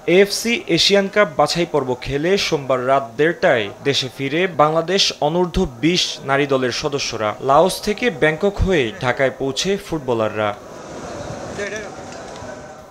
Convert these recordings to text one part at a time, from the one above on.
AFC Asian cup বাছাই পর্ব খেলে সোমবার রাত ১:৩০টায় দেশে ফিরে বাংলাদেশ অনূর্ধ্ব-২০ নারী দলের সদস্যরা। লাওস থেকে ব্যাংকক হয়ে ঢাকায় পৌঁছে ফুটবলাররা।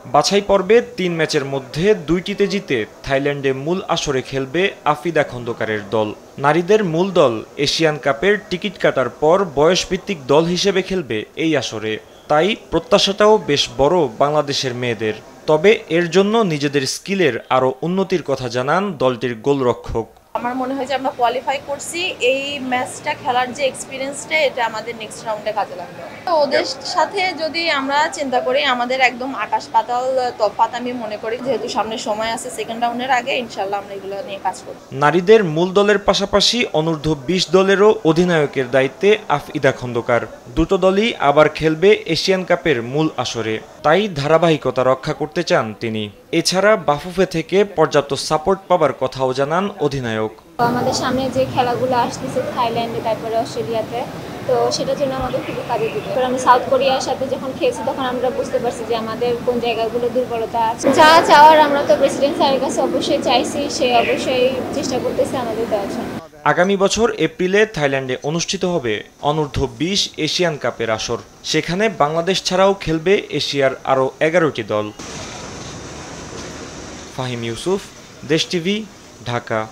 বাছাই পর্বে ৩ ম্যাচের মধ্যে ২টিতে জিতে থাইল্যান্ডে মূল আসরে খেলবে আফিদা খন্দকারের দল। নারীদের মূল দল এশিয়ান কাপের টিকিট কাটার পর বয়সভিত্তিক দল হিসেবে খেলবে এই আসরে। তাই প্রত্যাশাটাও বেশ বড় বাংলাদেশের মেয়েদের। তবে এর জন্য নিজেদের স্কিলের আরও উন্নতির কথা জানান দলটির গোলরক্ষক। আমার মনে হয় যে আমরা কোয়ালিফাই করছি, এই ম্যাচটা খেলার যে এক্সপিরিয়েন্সটা এটা আমাদের নেক্সট রাউন্ডে কাজে লাগবে। তো ওদের সাথে যদি আমরা চিন্তা করি আমাদের একদম আকাশ পাতাল তফাৎ আমি মনে করি, যেহেতু সামনে সময় আছে সেকেন্ড রাউন্ডের আগে, ইনশাল্লাহ আমরা এগুলো নিয়ে কাজ করব। নারীদের মূল দলের পাশাপাশি অনূর্ধ্ব-২০ দলেরও অধিনায়কের দায়িত্বে আফিদা খন্দকার। দুটো দলই আবার খেলবে এশিয়ান কাপের মূল আসরে, তাই ধারাবাহিকতা রক্ষা করতে চান তিনি। এছাড়া বাফুফে থেকে পর্যাপ্ত সাপোর্ট পাবার কথাও জানান অধিনায়ক। আমাদের সামনে যে খেলাগুলো আসতেছে থাইল্যান্ডে, তারপরে অস্ট্রেলিয়াতে, তো সেটার জন্য আমাদের খুবই কাজে দিবে। আমি সাউথ কোরিয়ার সাথে যখন খেলছি তখন আমরা বুঝতে পারছি যে আমাদের কোন জায়গাগুলো দুর্বলতা আছে। যা চাওয়ার আমরা তো প্রেসিডেন্ট স্যারের কাছে অবশ্যই চাইছি, সে অবশ্যই চেষ্টা করতেছে আমাদের দেওয়ার জন্য। আগামী বছর এপ্রিলে থাইল্যান্ডে অনুষ্ঠিত হবে অনূর্ধ্ব-২০ এশিয়ান কাপের আসর। সেখানে বাংলাদেশ ছাড়াও খেলবে এশিয়ার আরও ১১টি দল। ফাহিম ইউসুফ, দেশ টিভি, ঢাকা।